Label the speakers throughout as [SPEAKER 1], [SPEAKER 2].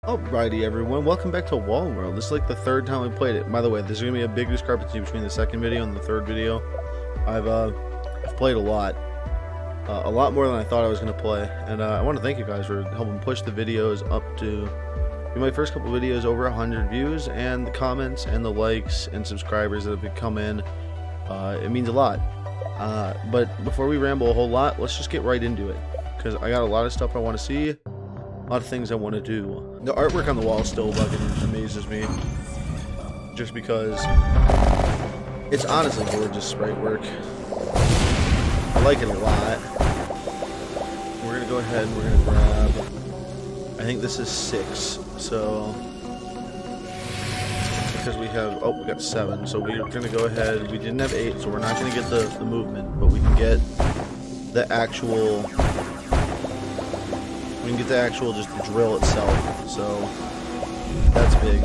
[SPEAKER 1] Alrighty everyone, welcome back to Wall World. This is like the third time I played it. By the way, there's going to be a big discrepancy between the second video and the third video. I've played a lot more than I thought I was going to play. And I want to thank you guys for helping push the videos up to, in my first couple videos, over 100 views. And the comments and the likes and subscribers that have come in, it means a lot. But before we ramble a whole lot, let's just get right into it. Because I got a lot of stuff I want to see. A lot of things I want to do. The artwork on the wall still fucking amazes me. Just because it's honestly gorgeous sprite work. I like it a lot. We're going to go ahead and we're going to grab, I think this is 6. So, because we have, oh, we got 7. So we're going to go ahead, we didn't have 8, so we're not going to get the movement, but we can get the actual... We can get the actual, just the drill itself, so that's big.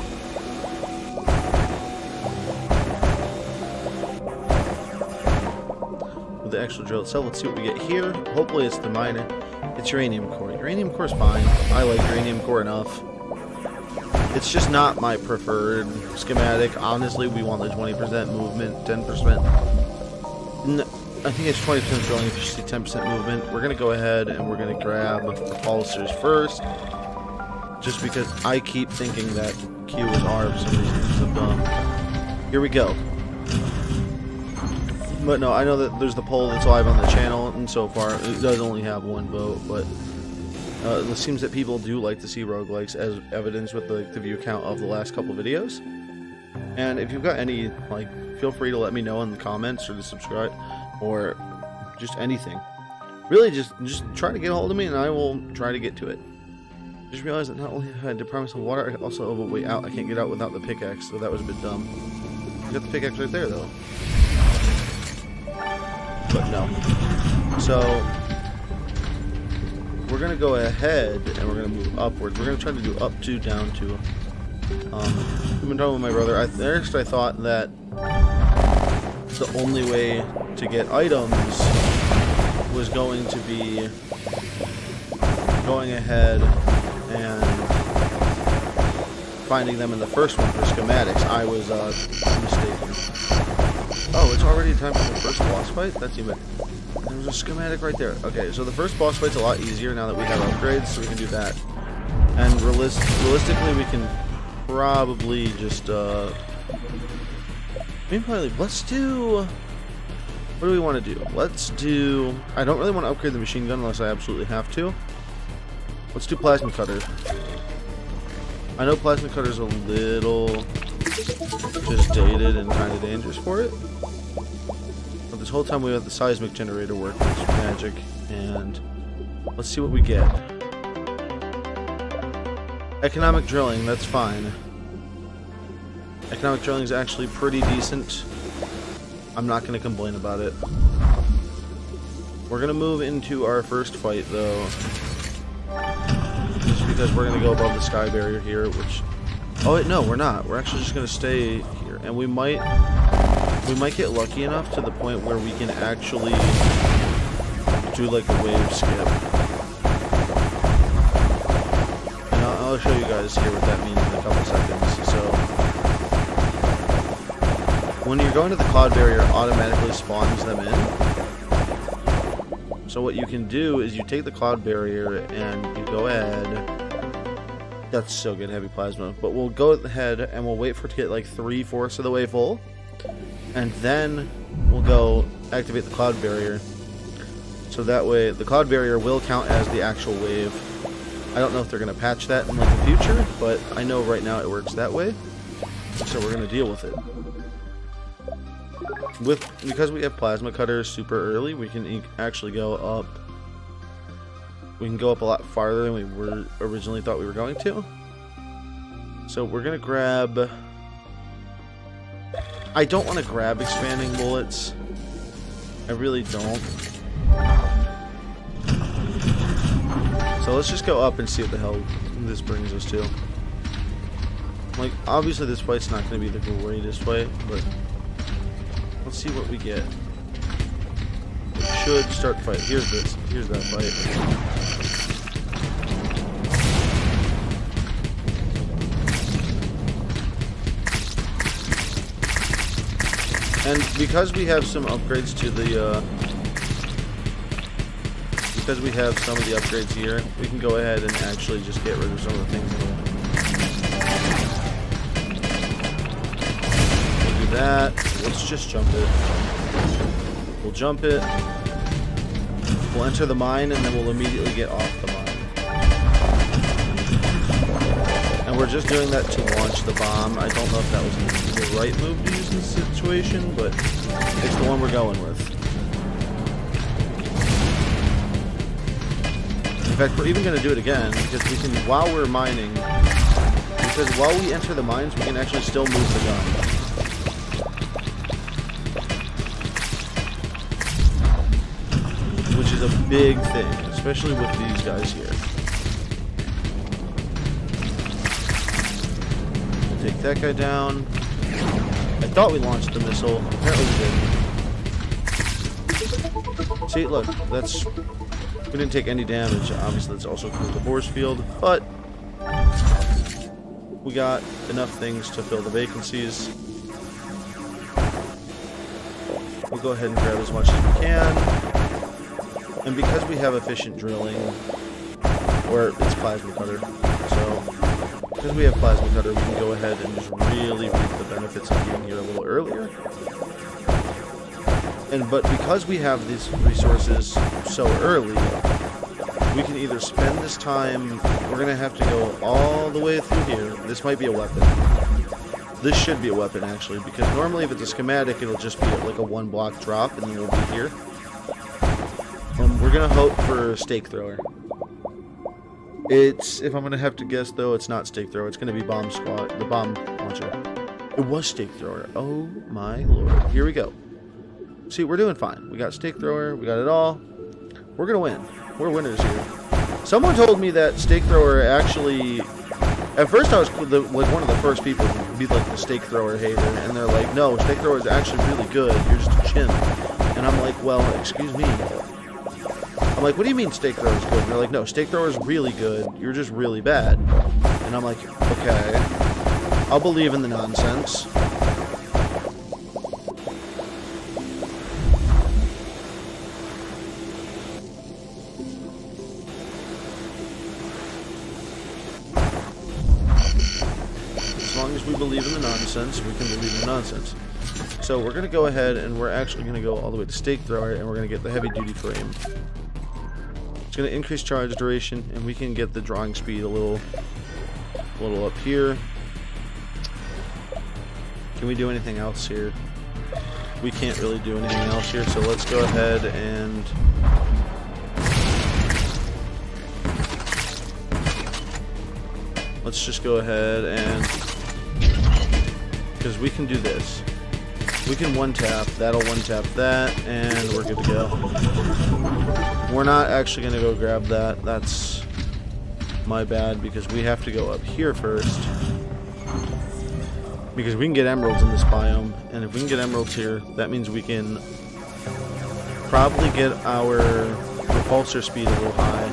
[SPEAKER 1] With the actual drill itself, let's see what we get here. Hopefully it's the minor. It's uranium core. Uranium core is fine. I like uranium core enough. It's just not my preferred schematic. Honestly, we want the 20% movement, 10%. No. I think it's 20% drilling efficiency, 10% movement. We're going to go ahead and we're going to grab the pulsers first. Just because I keep thinking that Q is R for some reason. So dumb. Here we go. But no, I know that there's the poll that's live on the channel, and so far it does only have 1 vote. But it seems that people do like to see roguelikes, as evidenced with the view count of the last couple videos. And if you've got any, like, feel free to let me know in the comments or to subscribe. Or just anything. Really, just try to get a hold of me, and I will try to get to it. Just realized that not only have I had to promise the water, I also have a way out. I can't get out without the pickaxe, so that was a bit dumb. I got the pickaxe right there, though. But no. So we're gonna go ahead and we're gonna move upwards. We're gonna try to do up 2, down 2. I've been talking with my brother. At first, I thought that the only way to get items was going to be going ahead and finding them in the first one for schematics. I was mistaken. Oh, it's already time for the first boss fight? That's even... There's a schematic right there. Okay, so the first boss fight's a lot easier now that we have upgrades, so we can do that. And realistically, we can probably just... let's do... What do we want to do? Let's do... I don't really want to upgrade the machine gun unless I absolutely have to. Let's do plasma cutter. I know plasma cutter's a little just dated and kind of dangerous for it. But this whole time we have the seismic generator work, which is magic. And let's see what we get. Economic drilling, that's fine. Economic drilling is actually pretty decent. I'm not going to complain about it. We're going to move into our first fight, though. Just because we're going to go above the sky barrier here, which... Oh, wait, no, we're not. We're actually just going to stay here. And we might get lucky enough to the point where we can actually do, like, a wave skip. And I'll show you guys here what that means in a couple seconds. So... when you're going to the cloud barrier, it automatically spawns them in. So what you can do is you take the cloud barrier and you go ahead. That's so good, heavy plasma. But we'll go ahead and we'll wait for it to get like 3/4 of the way full. And then we'll go activate the cloud barrier. So that way the cloud barrier will count as the actual wave. I don't know if they're going to patch that in like the future, but I know right now it works that way. So we're going to deal with it. Because we have plasma cutters super early, we can actually go up. We can go up a lot farther than we were originally thought we were going to. So we're gonna grab. I don't want to grab expanding bullets. I really don't. So let's just go up and see what the hell this brings us to. Like, obviously this fight's not going to be the greatest fight, but let's see what we get. It should start the fight. Here's that fight. And because we have some upgrades to the, because we have some of the upgrades here, we can go ahead and actually just get rid of some of the things in the way. We'll do that. Let's just jump it. We'll jump it. We'll enter the mine, and then we'll immediately get off the mine. And we're just doing that to launch the bomb. I don't know if that was the right move to use in this situation, but it's the one we're going with. In fact, we're even going to do it again, because we can, while we're mining, because while we enter the mines, we can actually still move the gun. Which is a big thing, especially with these guys here. We'll take that guy down. I thought we launched the missile. Apparently we didn't. See, look, that's... We didn't take any damage. Obviously, that's also through the force field, but we got enough things to fill the vacancies. We'll go ahead and grab as much as we can. And because we have efficient drilling, or it's plasma cutter, so because we have plasma cutter, we can go ahead and just really reap the benefits of being here a little earlier. But because we have these resources so early, we can either spend this time, we're going to have to go all the way through here. This might be a weapon. This should be a weapon, actually, because normally if it's a schematic, it'll just be like a one block drop, and then we'll be here. We're going to hope for stake thrower. If I'm going to have to guess, though, it's not stake thrower. It's going to be bomb squad, the bomb launcher. It was stake thrower. Oh my lord. Here we go. See, we're doing fine. We got stake thrower. We got it all. We're going to win. We're winners here. Someone told me that stake thrower actually... At first, I was like one of the first people to be like the stake thrower hater. And they're like, no, stake thrower is actually really good. You're just a chimp. And I'm like, well, excuse me. I'm like, what do you mean stake thrower is good? And they're like, no, stake thrower is really good. You're just really bad. And I'm like, okay. I'll believe in the nonsense. As long as we believe in the nonsense, we can believe in the nonsense. So we're going to go ahead and we're actually going to go all the way to stake thrower, and we're going to get the heavy duty frame. It's going to increase charge duration, and we can get the drawing speed a little up here. Can we do anything else here? We can't really do anything else here, so let's go ahead and... Let's just go ahead and... Because we can do this. We can one-tap, that'll one-tap that, and we're good to go. We're not actually going to go grab that. That's my bad, because we have to go up here first. Because we can get emeralds in this biome, and if we can get emeralds here, that means we can probably get our repulsor speed a little high.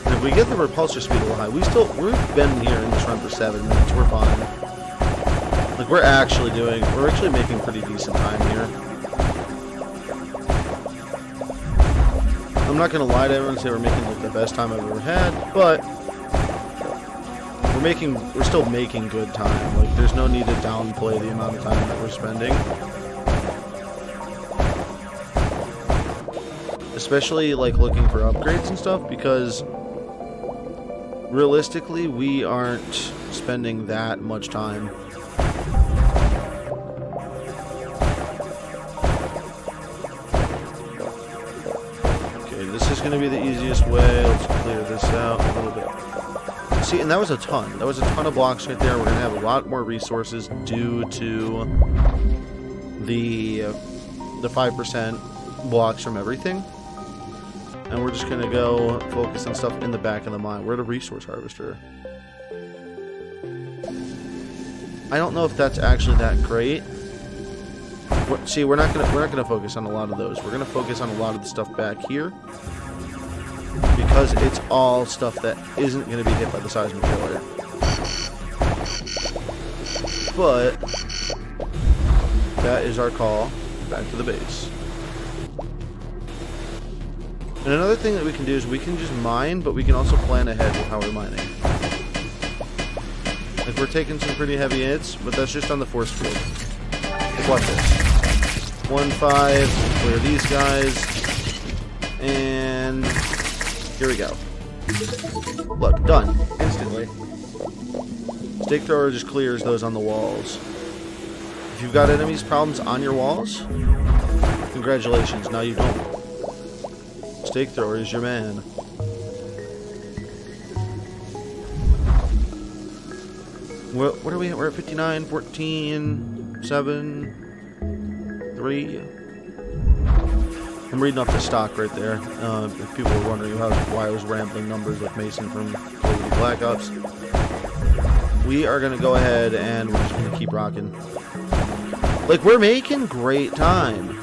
[SPEAKER 1] And if we get the repulsor speed a little high, we've been here in this run for 7 minutes, we're fine. Like, we're actually making pretty decent time here. I'm not gonna lie to everyone and say we're making like the best time I've ever had, but we're still making good time. Like, there's no need to downplay the amount of time that we're spending. Especially like looking for upgrades and stuff, because realistically we aren't spending that much time. This is going to be the easiest way. Let's clear this out a little bit. See, and that was a ton. That was a ton of blocks right there. We're going to have a lot more resources due to the 5% blocks from everything. And we're just going to go focus on stuff in the back of the mine. We're at a resource harvester. I don't know if that's actually that great. See, we're not gonna focus on a lot of those. We're gonna focus on a lot of the stuff back here, because it's all stuff that isn't gonna be hit by the seismic killer. but that is our call back to the base. And another thing that we can do is we can just mine, but we can also plan ahead with how we're mining. Like, we're taking some pretty heavy hits, but that's just on the force field. Like, watch this. 1-5, clear these guys, and here we go. Look, done. Instantly. Stake thrower just clears those on the walls. If you've got enemies problems on your walls, congratulations, now you don't. Stake thrower is your man. What are we at? We're at 59, 14, 7, 3. I'm reading off the stock right there. If people were wondering why I was rambling numbers with Mason from Call of Duty Black Ops. We are going to go ahead and we're just going to keep rocking. Like, we're making great time.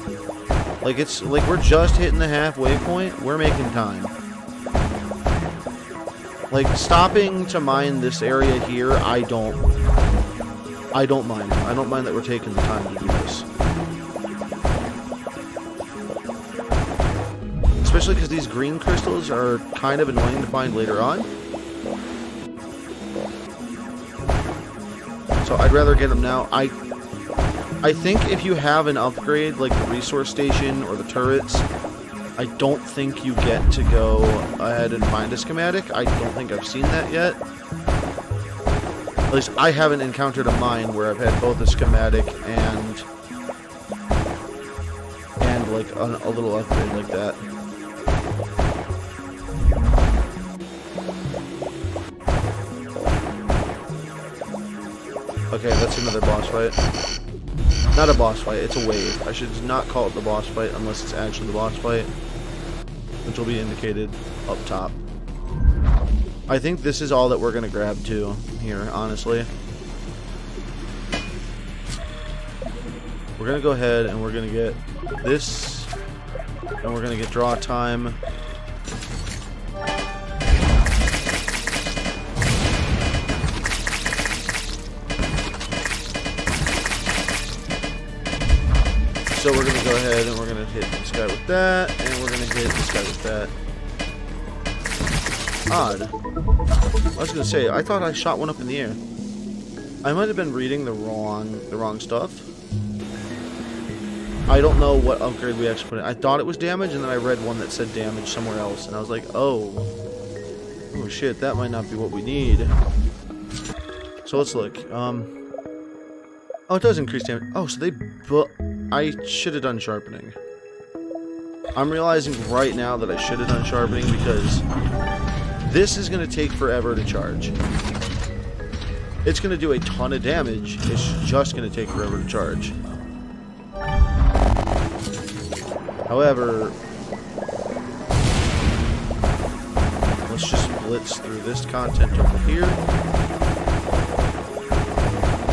[SPEAKER 1] Like, it's like we're just hitting the halfway point. We're making time. Like, stopping to mine this area here, I don't mind. I don't mind that we're taking the time to do this. Especially because these green crystals are kind of annoying to find later on. So I'd rather get them now. I think if you have an upgrade like the resource station or the turrets, I don't think you get to go ahead and find a schematic. I don't think I've seen that yet. At least I haven't encountered a mine where I've had both a schematic and like a little upgrade like that. Okay, that's another boss fight. Not a boss fight, it's a wave. I should not call it the boss fight unless it's actually the boss fight, which will be indicated up top. I think this is all that we're going to grab too here, honestly. We're going to go ahead and we're going to get this, and we're going to get draw time. So we're going to go ahead and we're going to hit this guy with that, and we're going to hit this guy with that. Odd. I was going to say, I thought I shot one up in the air. I might have been reading the wrong stuff. I don't know what upgrade we actually put in. I thought it was damage, and then I read one that said damage somewhere else, and I was like, oh shit, that might not be what we need. So let's look. Oh, it does increase damage. Oh, so I should have done sharpening. I'm realizing right now that I should have done sharpening because this is going to take forever to charge. It's going to do a ton of damage. It's just going to take forever to charge. However, let's just blitz through this content over here.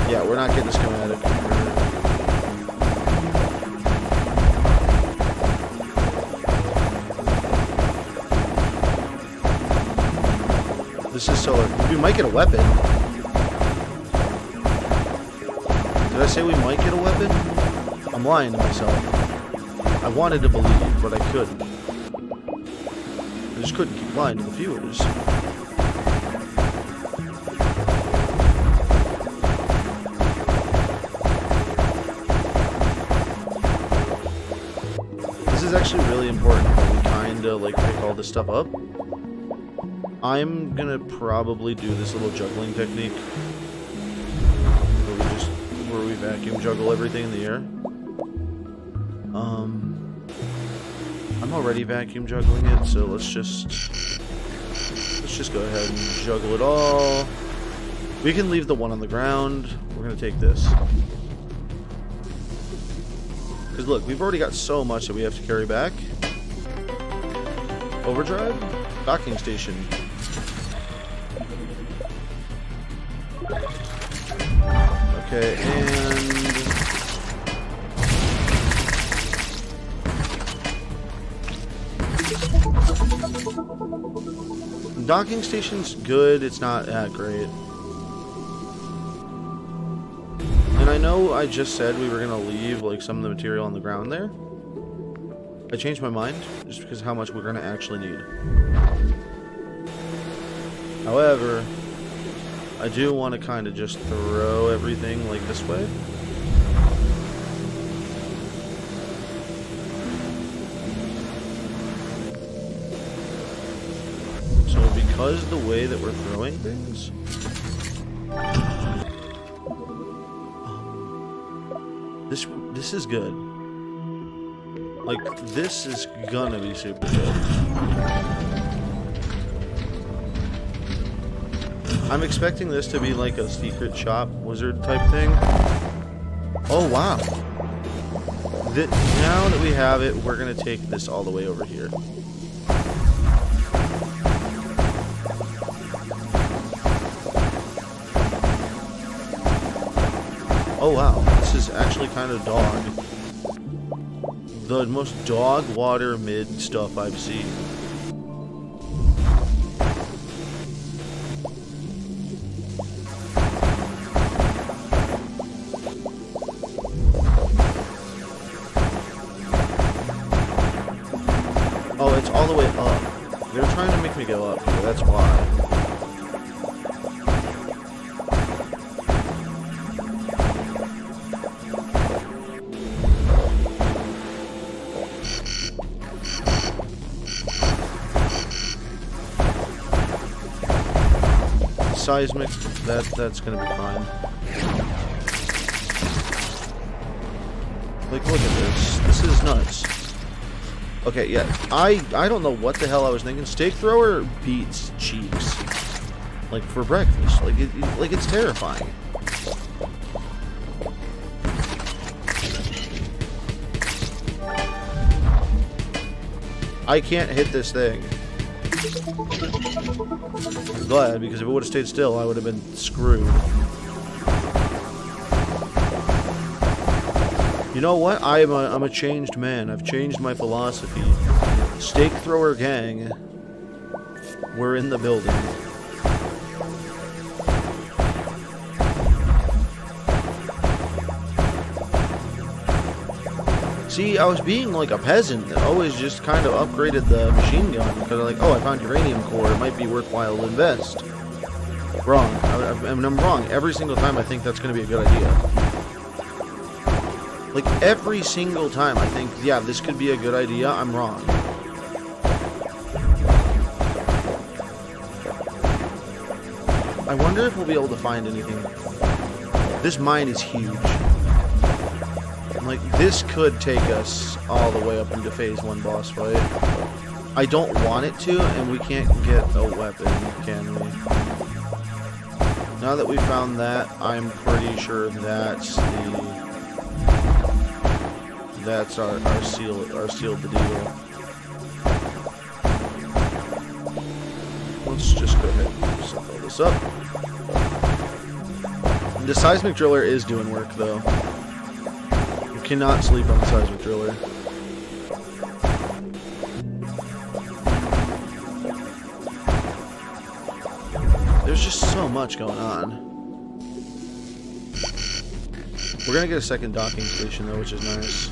[SPEAKER 1] Yeah, we're not getting a schematic. This is solar. We might get a weapon. Did I say we might get a weapon? I'm lying to myself. I wanted to believe, but I couldn't. I just couldn't keep lying to the viewers. This is actually really important that we kind of like pick all this stuff up. I'm gonna probably do this little juggling technique where we vacuum juggle everything in the air. I'm already vacuum juggling it, so let's just go ahead and juggle it all. We can leave the one on the ground. We're gonna take this. Because look, we've already got so much that we have to carry back. Overdrive? Docking station. Okay, and... docking station's good, it's not that great. I know I just said we were gonna leave like some of the material on the ground there. I changed my mind just because of how much we're gonna actually need. However, I do want to kind of just throw everything like this way. So because the way that we're throwing things, this is good. Like, this is gonna be super good. I'm expecting this to be like a secret shop wizard type thing. Oh, wow. Now that we have it, we're gonna take this all the way over here. Oh, wow. This is actually kind of dog. The most dog water mid stuff I've seen. Oh, it's all the way up. They're trying to make me go up here, that's why. Seismic, that's gonna be fine. Like, look at this. This is nuts. Okay, yeah, I don't know what the hell I was thinking. Steak thrower beats cheeks, like, for breakfast. Like, it's terrifying. I can't hit this thing. I'm glad, because if it would have stayed still, I would have been screwed. You know what? I'm a changed man. I've changed my philosophy. Stake thrower gang, we're in the building. See, I was being like a peasant that always just kind of upgraded the machine gun because I'm like, oh, I found uranium core, it might be worthwhile to invest. Wrong. I'm wrong. Every single time I think that's going to be a good idea. Like, every single time I think, yeah, this could be a good idea, I'm wrong. I wonder if we'll be able to find anything. This mine is huge. Like, this could take us all the way up into phase 1 boss fight. I don't want it to, and we can't get a weapon, can we? Now that we found that, I'm pretty sure that's our seal the deal. Let's just go ahead and fill this up. The seismic driller is doing work, though. Cannot sleep on the seismic driller. There's just so much going on. We're gonna get a second docking station though, which is nice.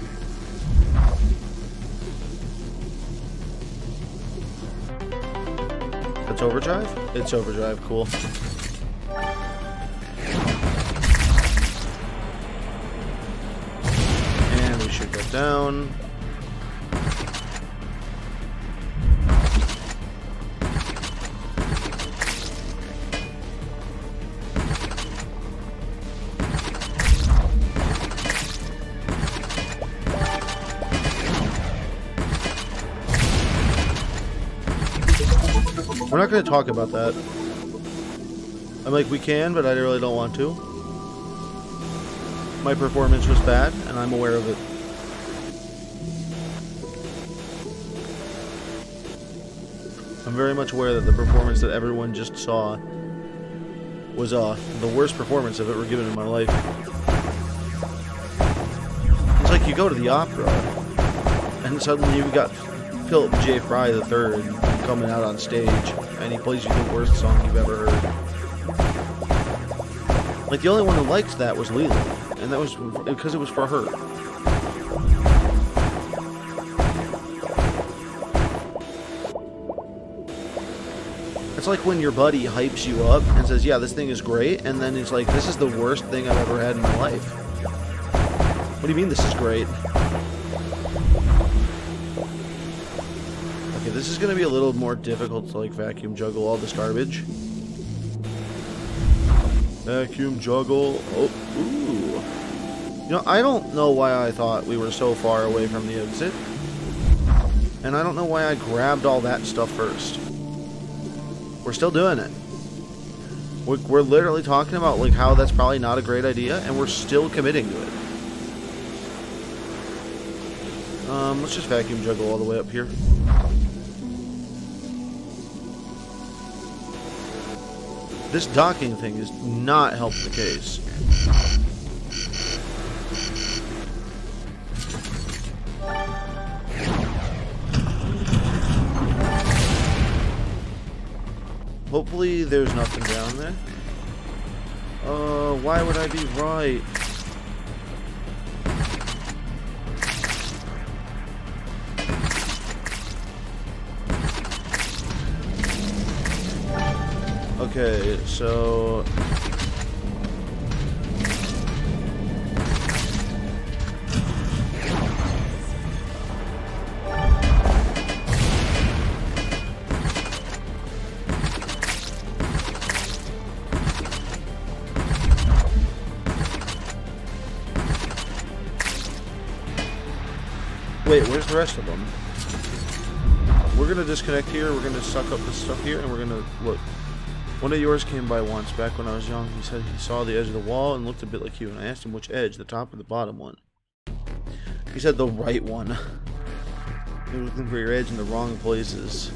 [SPEAKER 1] That's overdrive? It's overdrive, cool. Down. We're not going to talk about that. I'm like, we can, but I really don't want to. My performance was bad, and I'm aware of it. I'm very much aware that the performance that everyone just saw was the worst performance I've ever given in my life. It's like you go to the opera, and suddenly you've got Philip J. Fry III coming out on stage, and he plays you the worst song you've ever heard. Like, the only one who liked that was Leland, and that was because it was for her. It's like when your buddy hypes you up and says, yeah, this thing is great, and then he's like, this is the worst thing I've ever had in my life. What do you mean this is great? Okay, this is going to be a little more difficult to like vacuum juggle all this garbage. Vacuum juggle. Oh, ooh. You know, I don't know why I thought we were so far away from the exit. And I don't know why I grabbed all that stuff first. We're still doing it. We're literally talking about like how that's probably not a great idea, and we're still committing to it. Let's just vacuum juggle all the way up here. This docking thing is not helping the case. Hopefully there's nothing down there. Why would I be right? Okay, so... Wait, where's the rest of them? We're gonna disconnect here, we're gonna suck up this stuff here, and we're gonna look. One of yours came by once, back when I was young. He said he saw the edge of the wall and looked a bit like you, and I asked him which edge, the top or the bottom one. He said the right one. You're looking for your edge in the wrong places.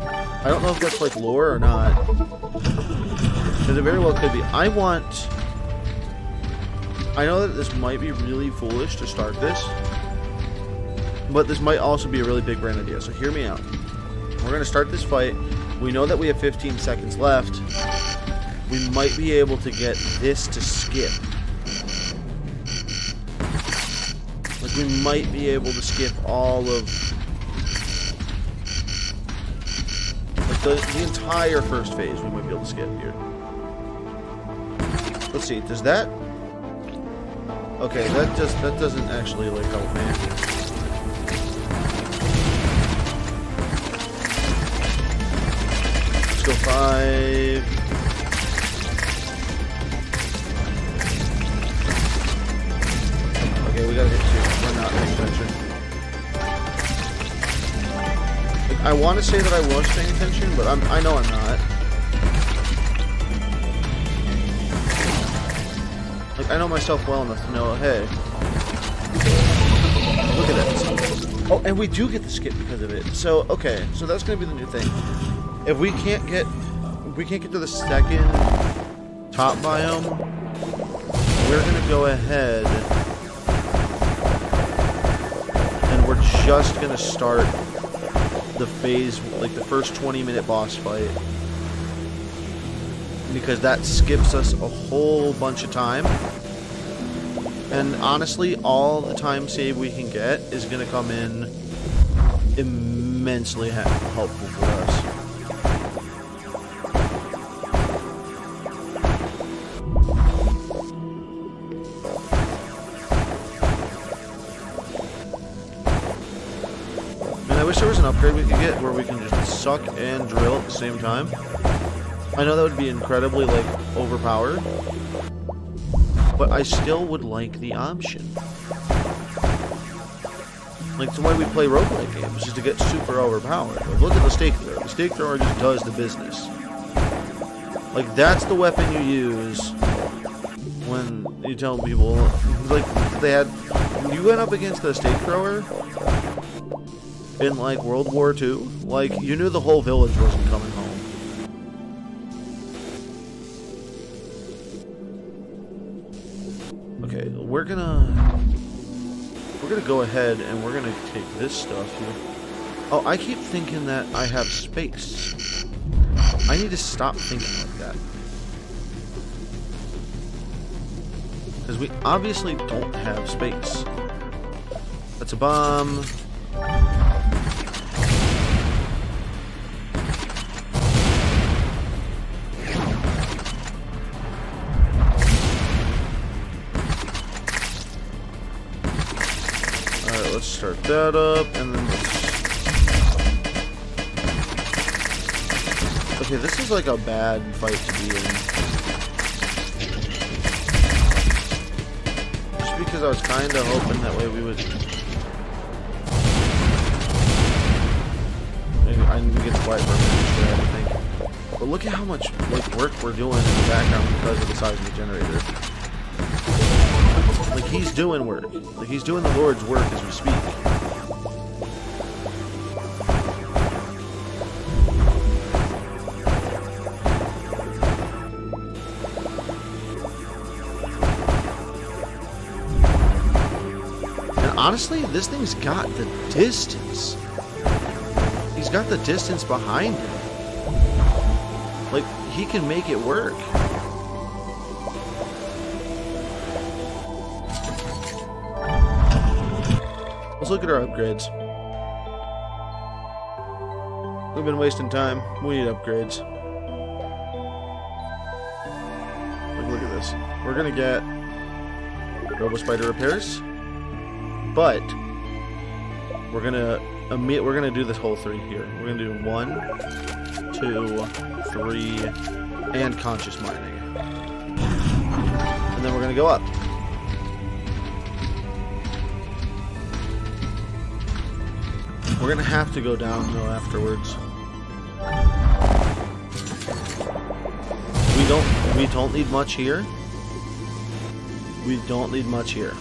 [SPEAKER 1] I don't know if that's like lore or not. Because it very well could be. I know that this might be really foolish to start this, but this might also be a really big brain idea, so hear me out. We're going to start this fight. We know that we have 15 seconds left. We might be able to get this to skip. Like, we might be able to skip all of... like, the entire first phase we might be able to skip here. Let's see, does that... okay, that doesn't actually, like, help me. Go 5. Okay, we gotta hit 2. We're not paying attention. Like, I want to say that I was paying attention, but I know I'm not. Like, I know myself well enough to know, hey, look at that. Oh, and we do get the skip because of it. So, okay, so that's gonna be the new thing. If we can't get to the second top biome, we're gonna go ahead and we're just gonna start the phase, like the first 20-minute boss fight, because that skips us a whole bunch of time. And honestly, all the time save we can get is gonna come in immensely helpful for us. I wish there was an upgrade we could get where we can just suck and drill at the same time. I know that would be incredibly, like, overpowered, but I still would like the option. Like, it's the way we play roguelike games, just to get super overpowered. Like, look at the stake thrower. The stake thrower just does the business. Like, that's the weapon you use when you tell people, like, they had... you went up against the stake thrower in, like, World War II, like, you knew the whole village wasn't coming home. Okay, we're gonna go ahead and we're gonna take this stuff here. Oh, I keep thinking that I have space. I need to stop thinking like that. Because we obviously don't have space. That's a bomb. Alright, let's start that up, and then let's... Okay, this is like a bad fight to be in. Just because I was kind of hoping that way we would... Maybe I need to get quiet for a minute, I think. But look at how much like work we're doing in the background because of the size of the generator. Like, he's doing work. Like, he's doing the Lord's work as we speak. And honestly, this thing's got the distance. He's got the distance behind him. Like, he can make it work. Let's look at our upgrades. We've been wasting time. We need upgrades. Look at this. We're gonna get Robo Spider repairs, but we're gonna do this whole 3 here. We're gonna do 1, 2, 3, and conscious mining, and then we're gonna go up. We're gonna have to go down though afterwards. We don't need much here. We don't need much here.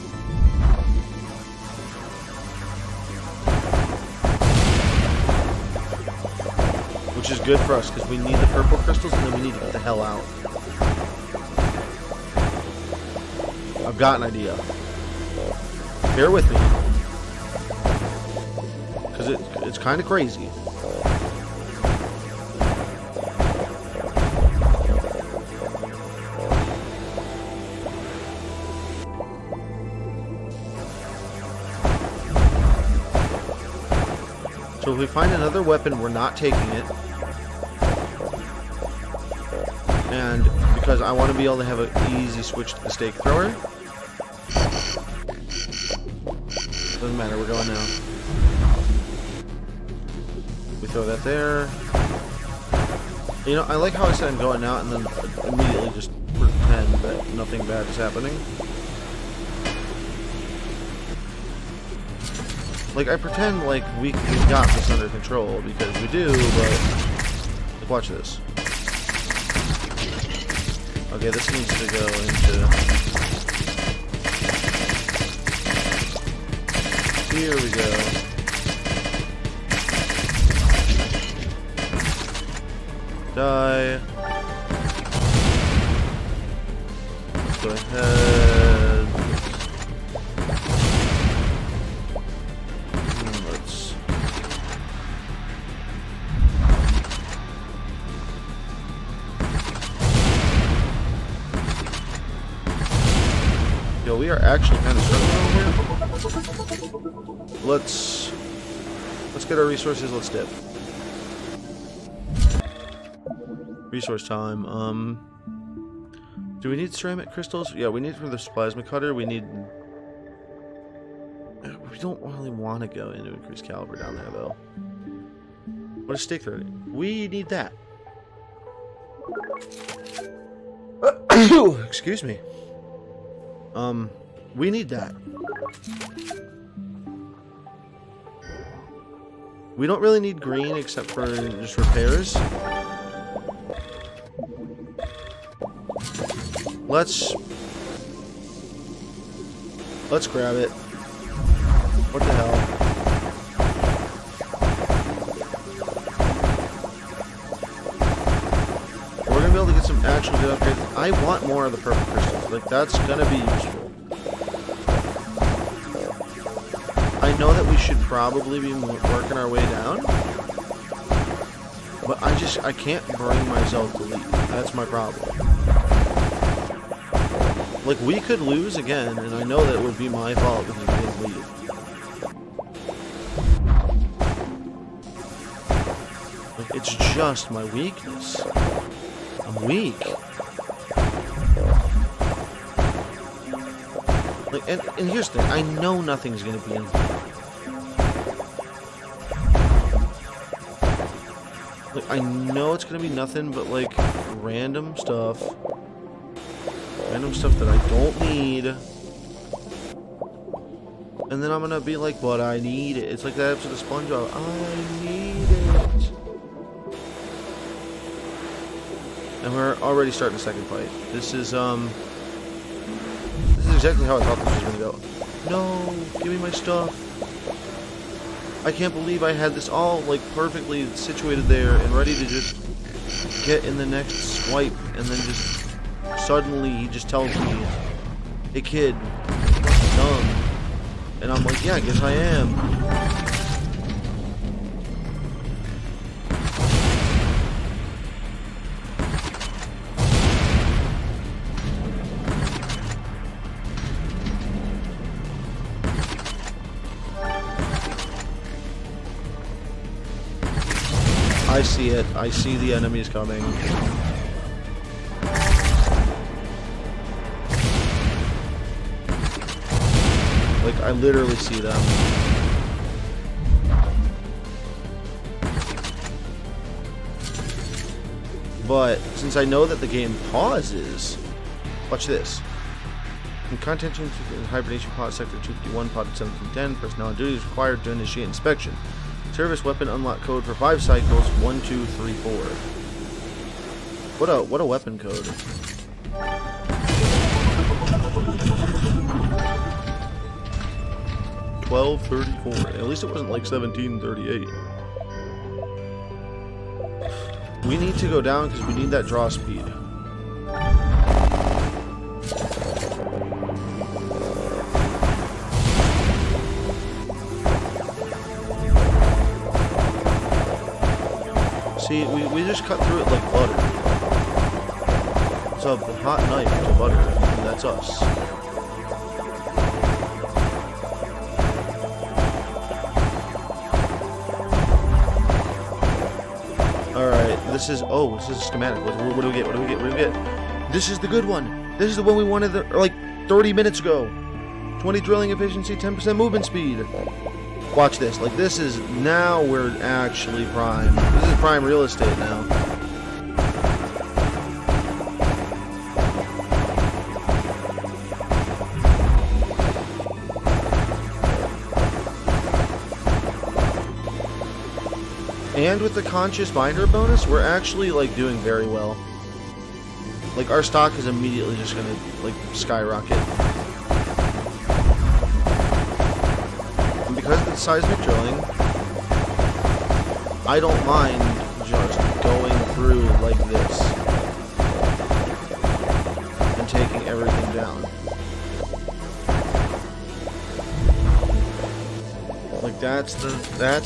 [SPEAKER 1] Which is good for us because we need the purple crystals and then we need to get the hell out. I've got an idea. Bear with me. Because it's kind of crazy. So if we find another weapon, we're not taking it. And because I want to be able to have an easy switch to the stake thrower. Doesn't matter, we're going now. We throw that there. You know, I like how I said I'm going out and then immediately just pretend that nothing bad is happening. Like, I pretend like we've got this under control because we do, but like, watch this. Okay, this needs to go into... Here we go. Die. Let's go ahead. Let's... Yo, we are actually kind of struggling over here. Let's get our resources. Let's dip. Resource time. Do we need ceramic crystals? Yeah, we need for this plasma cutter. We need. We don't really want to go into increased caliber down there though. What is stake threading? We need that. Excuse me. We need that. We don't really need green except for just repairs. Let's grab it. What the hell? We're gonna be able to get some actual good upgrades. I want more of the purple crystals. Like, that's gonna be useful. I know that we should probably be working our way down, but I can't bring myself to leave. That's my problem. Like, we could lose again, and I know that it would be my fault because we didn't leave. Like, it's just my weakness. I'm weak. Like, and here's the thing. I know nothing's gonna be in here. Like, I know it's gonna be nothing but, like, random stuff. Random stuff that I don't need. And then I'm gonna be like, but I need it. It's like that episode of SpongeBob. I need it. And we're already starting the second fight. This is exactly how I thought this was gonna go. No, give me my stuff. I can't believe I had this all, like, perfectly situated there and ready to just get in the next swipe, and then just suddenly he just tells me, hey kid, you're dumb. And I'm like, yeah, I guess I am. I see it. I see the enemies coming. Like, I literally see them. But, since I know that the game pauses, watch this. In content change in hibernation pod sector 251, pod 1710, personnel on duty is required to initiate inspection. Service weapon unlock code for 5 cycles, 1, 2, 3, 4. What a weapon code. $12.34. At least it wasn't like $17.38. We need to go down because we need that draw speed. See, we just cut through it like butter. It's a hot knife to butter, and that's us. Alright, this is a schematic. What do we get? What do we get? What do we get? This is the good one. This is the one we wanted, like, 30 minutes ago. 20 drilling efficiency, 10% movement speed. Watch this. Like, this is, now we're actually prime. This is prime real estate now. And with the conscious binder bonus, we're actually, like, doing very well. Like, our stock is immediately just gonna, like, skyrocket. Because of the seismic drilling, I don't mind just going through like this and taking everything down. Like, that's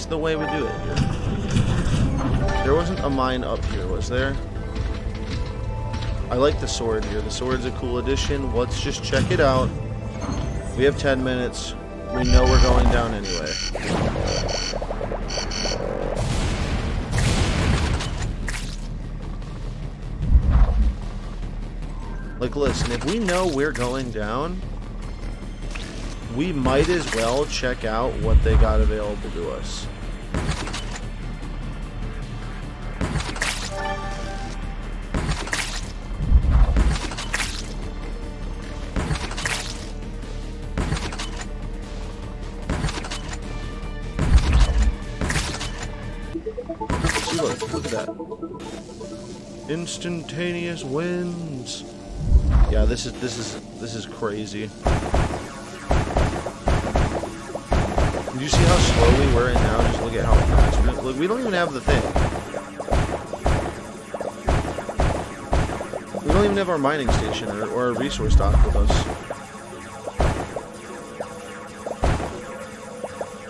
[SPEAKER 1] the way we do it here. There wasn't a mine up here, was there? I like the sword here. The sword's a cool addition. Let's just check it out. We have 10 minutes. We know we're going down anyway. Like, listen, if we know we're going down, we might as well check out what they got available to us. Look at that. Instantaneous wins. Yeah, this is crazy. Do you see how slow we were, and now just look at how fast we look. We don't even have the thing. We don't even have our mining station or a resource dock with us.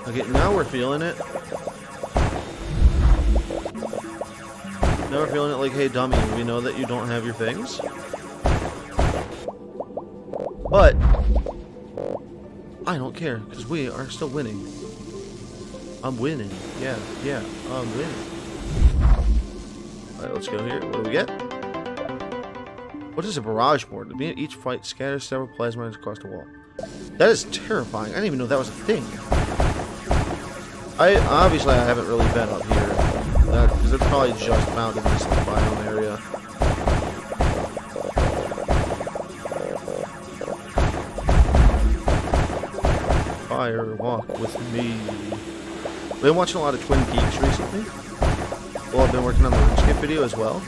[SPEAKER 1] Okay, now we're feeling it. Now we're feeling it like, hey dummy, we know that you don't have your things. But I don't care, because we are still winning. I'm winning. Yeah, I'm winning. Alright, let's go here. What do we get? What is a barrage board? Each fight scatters several plasma mines across the wall. That is terrifying. I didn't even know that was a thing. Obviously I haven't really been up here, because it's probably just found in this like, biome area. Fire, walk with me. I've been watching a lot of Twin Peaks recently. Well, I've been working on the RuneScape video as well.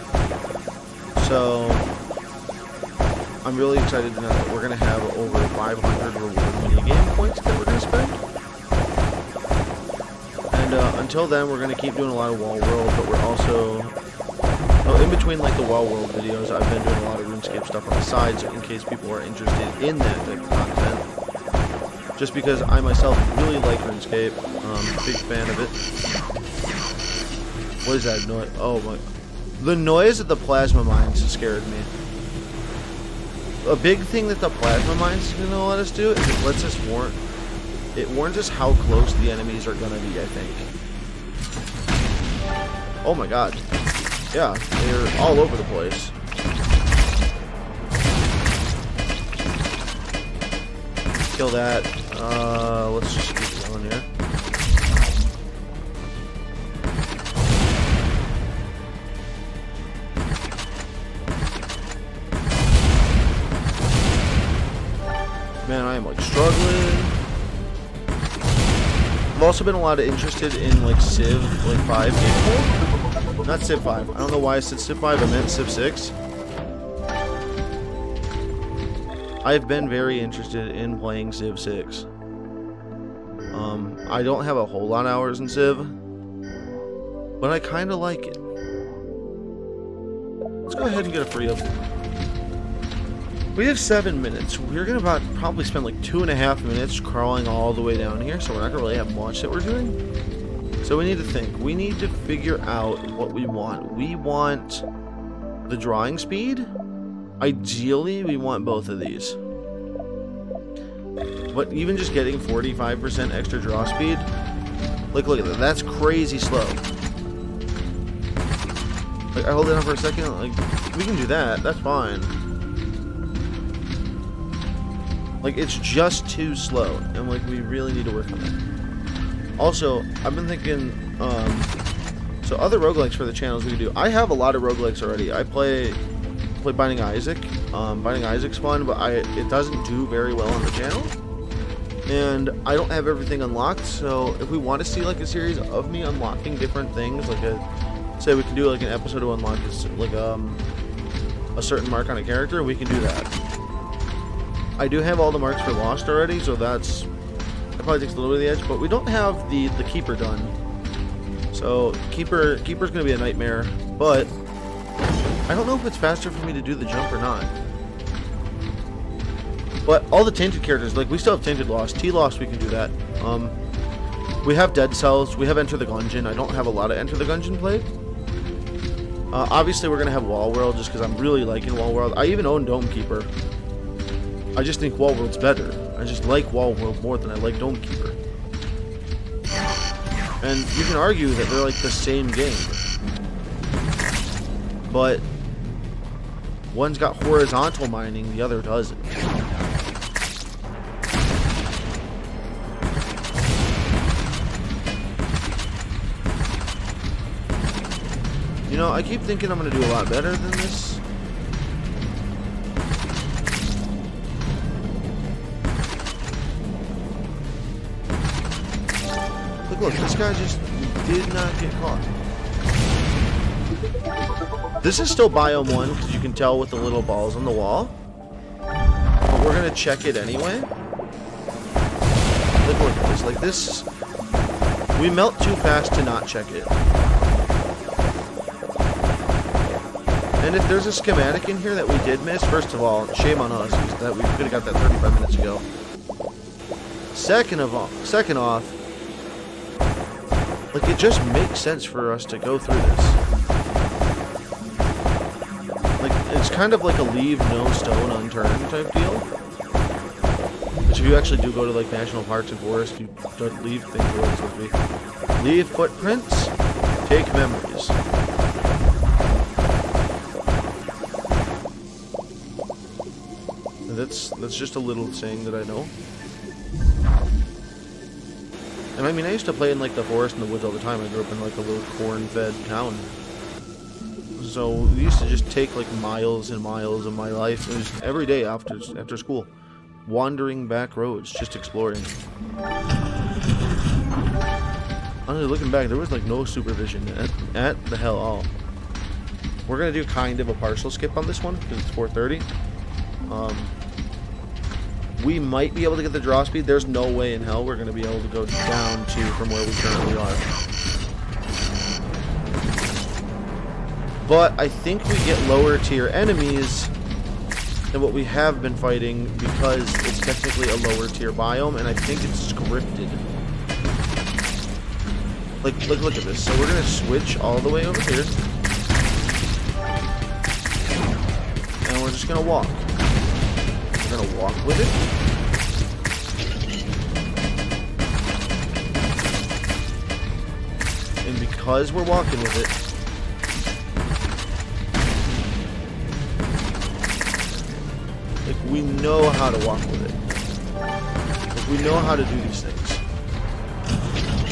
[SPEAKER 1] So I'm really excited to know that we're going to have over 500 reward minigame points that we're going to spend. And until then, we're going to keep doing a lot of Wall World, but we're also... in between like the Wall World videos, I've been doing a lot of RuneScape stuff on the side, so in case people are interested in that type of content. Just because I myself really like RuneScape. Big fan of it. What is that noise? Oh my... The noise of the plasma mines scared me. A big thing that the plasma mines is going to let us do is it lets us warn... It warns us how close the enemies are going to be, I think. Oh my god. Yeah, they're all over the place. Kill that. Let's just keep going here. Man, I am like struggling. I've also been a lot of interested in like Civ like 5 gameplay. Not Civ 5. I don't know why I said Civ 5. I meant Civ 6. I've been very interested in playing Civ 6. I don't have a whole lot of hours in Civ, but I kind of like it. Let's go ahead and get a free up. We have 7 minutes. We're going to probably spend like 2.5 minutes crawling all the way down here, so we're not going to really have much that we're doing. So we need to think. We need to figure out what we want. We want the drawing speed. Ideally, we want both of these. But even just getting 45% extra draw speed, like look at that. That's crazy slow. Like I hold it on for a second. Like we can do that. That's fine. Like it's just too slow, and like we really need to work on that. Also, I've been thinking. So other roguelikes for the channels we can do. I have a lot of roguelikes already. I play Binding Isaac. Binding Isaac's fun, but it doesn't do very well on the channel. And I don't have everything unlocked, so if we want to see like a series of me unlocking different things, like say we can do like an episode to unlock like a certain mark on a character, we can do that. I do have all the marks for Lost already, so that probably takes a little bit of the edge, but we don't have the Keeper done. So Keeper's gonna be a nightmare, but I don't know if it's faster for me to do the jump or not. But all the tainted characters, like we still have tainted Lost. T-Lost, we can do that. We have Dead Cells. We have Enter the Gungeon. I don't have a lot of Enter the Gungeon played. Obviously, we're going to have Wall World just because I'm really liking Wall World. I even own Dome Keeper. I just think Wall World's better. I just like Wall World more than I like Dome Keeper. And you can argue that they're like the same game. But one's got horizontal mining, the other doesn't. You know, I keep thinking I'm going to do a lot better than this. Look, this guy just did not get caught. This is still Biome 1, because you can tell with the little balls on the wall. But we're going to check it anyway. Look at this. Like this, we melt too fast to not check it. And if there's a schematic in here that we did miss, first of all, shame on us, that we could have got that 35 minutes ago. Second off, like it just makes sense for us to go through this. Like it's kind of like a leave no stone unturned type deal. Which if you actually do go to like national parks and forests, you don't leave things the way it's supposed to be. Leave footprints, take memories. And that's just a little saying that I know. And I mean, I used to play in like the forest and the woods all the time. I grew up in like a little corn-fed town. So we used to just take like miles and miles of my life. It was every day after school, wandering back roads, just exploring. Honestly, looking back, there was like no supervision at the hell all. We're gonna do kind of a partial skip on this one because it's 4:30. We might be able to get the draw speed. There's no way in hell we're going to be able to go down to from where we currently are. But I think we get lower tier enemies than what we have been fighting because it's technically a lower tier biome, and I think it's scripted. Like, look at this. So we're going to switch all the way over here. And we're just going to walk. We're going to walk with it. And because we're walking with it, like, we know how to walk with it. Like, we know how to do these things.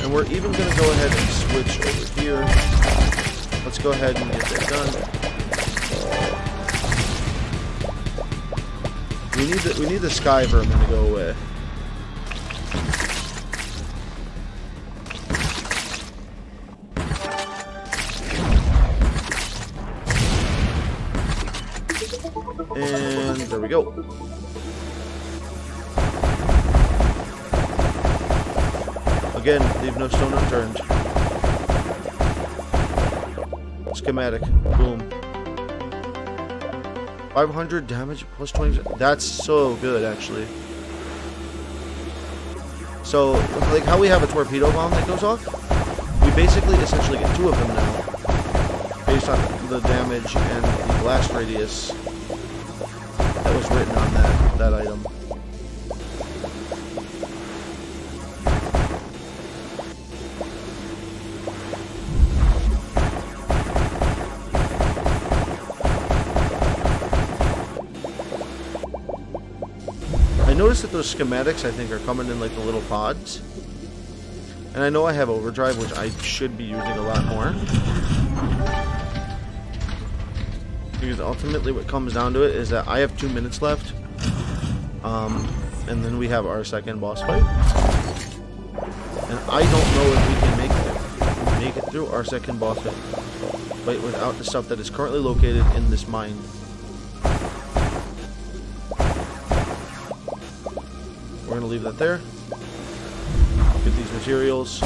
[SPEAKER 1] And we're even going to go ahead and switch over here. Let's go ahead and get that done. We need the sky vermin to go away. And there we go. Again, leave no stone unturned. Schematic. Boom. 500 damage plus 20. That's so good, actually. So, like how we have a torpedo bomb that goes off, we basically essentially get 2 of them now, based on the damage and the blast radius that was written on that item. I noticed that those schematics, I think, are coming in like the little pods. And I know I have overdrive, which I should be using a lot more. Because ultimately what comes down to it is that I have 2 minutes left. And then we have our second boss fight. And I don't know if we can make it through our second boss fight without the stuff that is currently located in this mine. We're going to leave that there. Get these materials.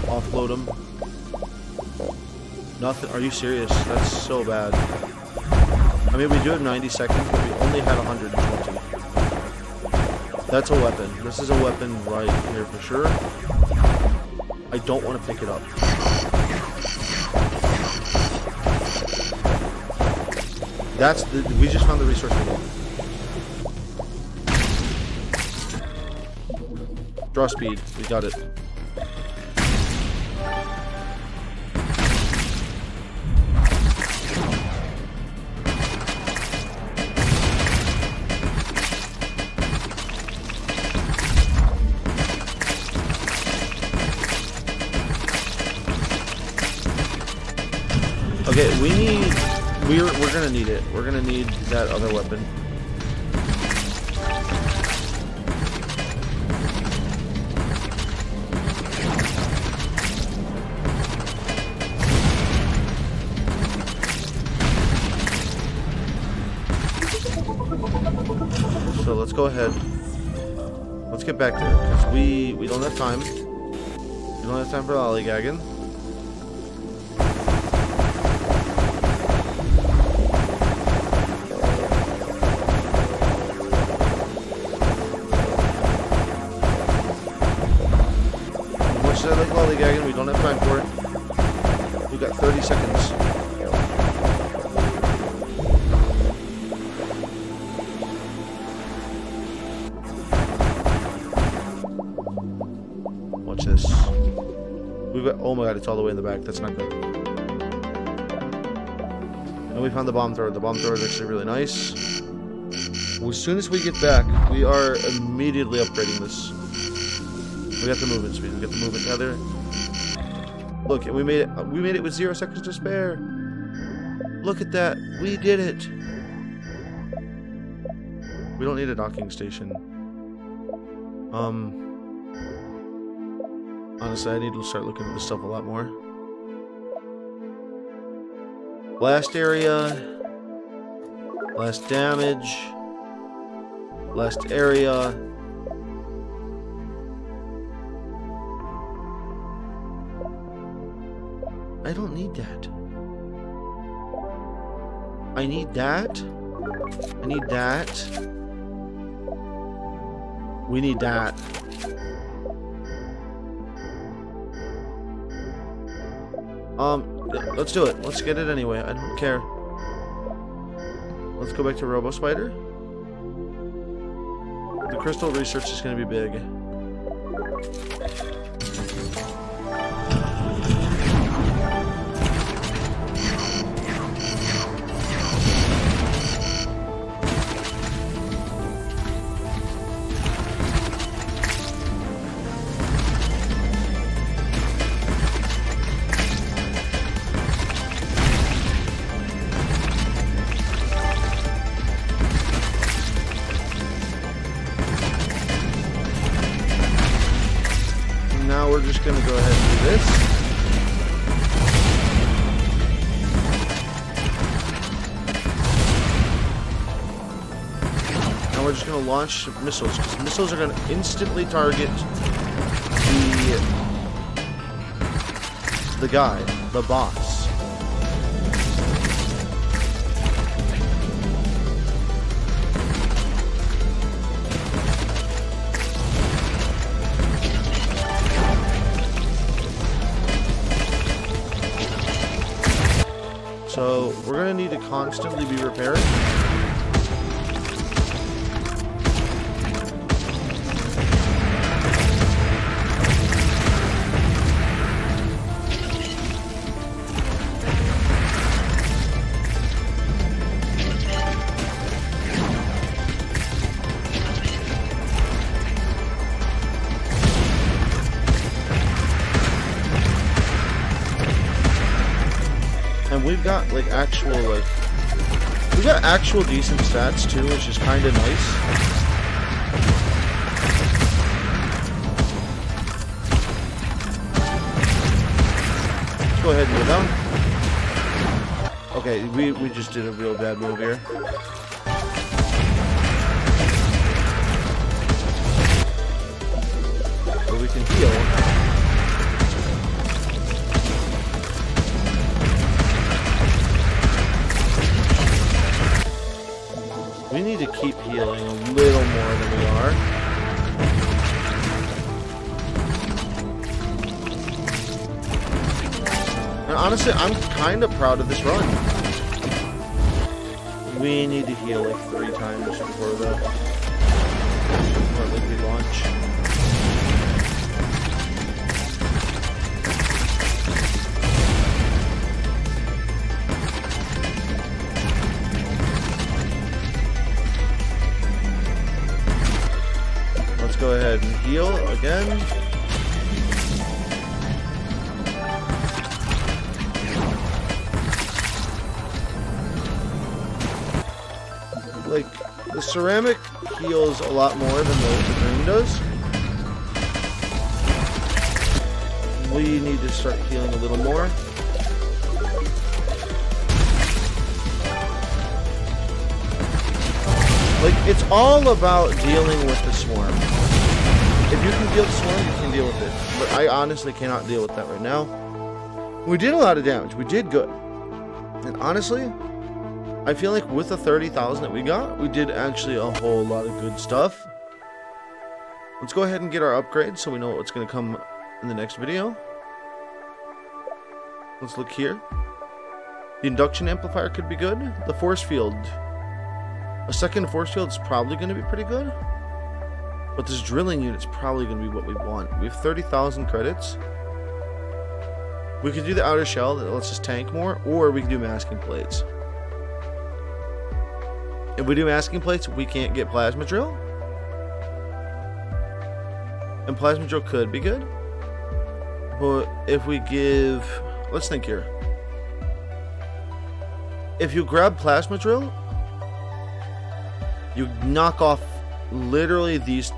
[SPEAKER 1] Offload them. Nothing. Are you serious? That's so bad. I mean, we do have 90 seconds, but we only had 120. That's a weapon. This is a weapon right here for sure. I don't want to pick it up. That's the... We just found the resource we want. Draw speed. We got it. Okay, we're gonna need it. We're gonna need that other weapon. So let's go ahead. Let's get back there because we don't have time. We don't have time for lollygagging. I like lollygagging, we don't have time for it. We've got 30 seconds. Oh my god, it's all the way in the back. That's not good. And we found the bomb thrower. The bomb thrower is actually really nice. Well, as soon as we get back, we are immediately upgrading this. We got the movement speed. We got the movement tether. Look, and we made it. We made it with 0 seconds to spare. Look at that. We did it. We don't need a docking station. Honestly, I need to start looking at this stuff a lot more. Blast area. Blast damage. Blast area. I don't need that. I need that. I need that. We need that. Let's do it. Let's get it anyway. I don't care. Let's go back to Robo Spider. The crystal research is going to be big. Now we're just gonna go ahead and do this. Now we're just gonna launch missiles, because missiles are gonna instantly target the guy, the boss. So we're going to need to constantly be repairing. And we've got like actual we got actual decent stats too, which is kind of nice. Let's go ahead and go down. Okay, we just did a real bad move here. But we can heal. We need to keep healing a little more than we are. And honestly, I'm kind of proud of this run. We need to heal like 3 times before we launch. Go ahead and heal again. Like, the ceramic heals a lot more than the green does. We need to start healing a little more. Like, it's all about dealing with the swarm. If you can deal with the swarm, you can deal with it. But I honestly cannot deal with that right now. We did a lot of damage. We did good. And honestly, I feel like with the 30,000 that we got, we did actually a whole lot of good stuff. Let's go ahead and get our upgrade so we know what's going to come in the next video. Let's look here. The induction amplifier could be good. The force field. A second force field is probably going to be pretty good. But this drilling unit's probably going to be what we want. We have 30,000 credits. We could do the outer shell that lets us tank more, or we could do masking plates. If we do masking plates, we can't get plasma drill. And plasma drill could be good. But if we give... Let's think here. If you grab plasma drill, you knock off literally these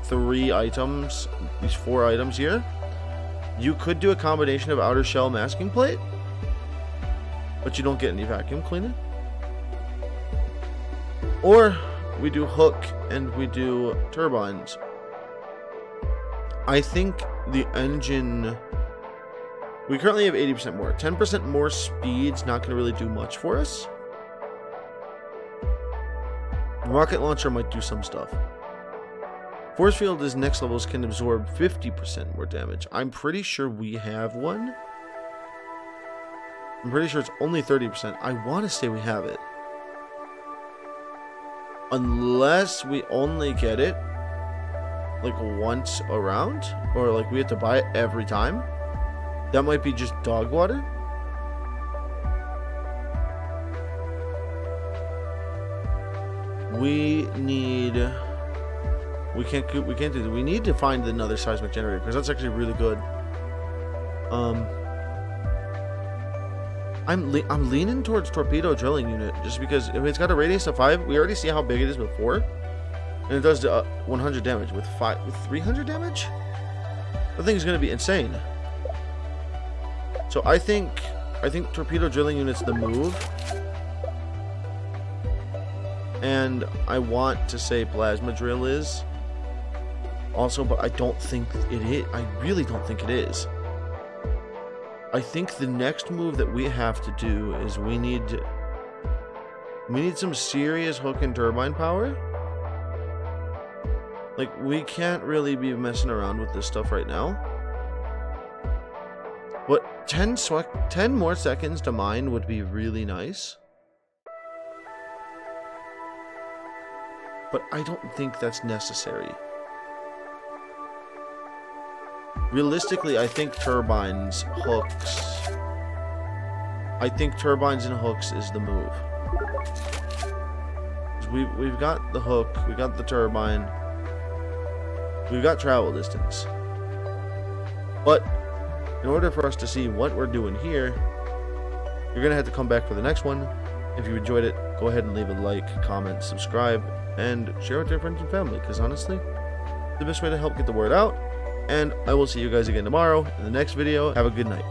[SPEAKER 1] 3 items, these 4 items here. You could do a combination of outer shell masking plate, but you don't get any vacuum cleaner. Or we do hook and we do turbines. I think the engine... We currently have 80% more. 10% more speed's not going to really do much for us. Rocket launcher might do some stuff. Force field is next levels can absorb 50% more damage. I'm pretty sure we have one. I'm pretty sure it's only 30%. I want to say we have it. Unless we only get it like once around, or like we have to buy it every time. That might be just dog water. We can't do that. We need to find another seismic generator because that's actually really good. I'm leaning towards torpedo drilling unit just because if it's got a radius of 5, we already see how big it is before, and it does 100 damage with 300 damage. The thing is going to be insane. So I think torpedo drilling unit's the move. And I want to say plasma drill is also, but I don't think it is. I really don't think it is. I think the next move that we have to do is we need some serious hook and turbine power. Like, we can't really be messing around with this stuff right now. But 10 more seconds to mine would be really nice. But I don't think that's necessary. Realistically, I think turbines, hooks. I think turbines and hooks is the move. We've got the hook, we got the turbine, we've got travel distance. But in order for us to see what we're doing here, you're going to have to come back for the next one. If you enjoyed it, go ahead and leave a like, comment, subscribe, and share with your friends and family, because honestly, the best way to help get the word out. And I will see you guys again tomorrow in the next video. Have a good night.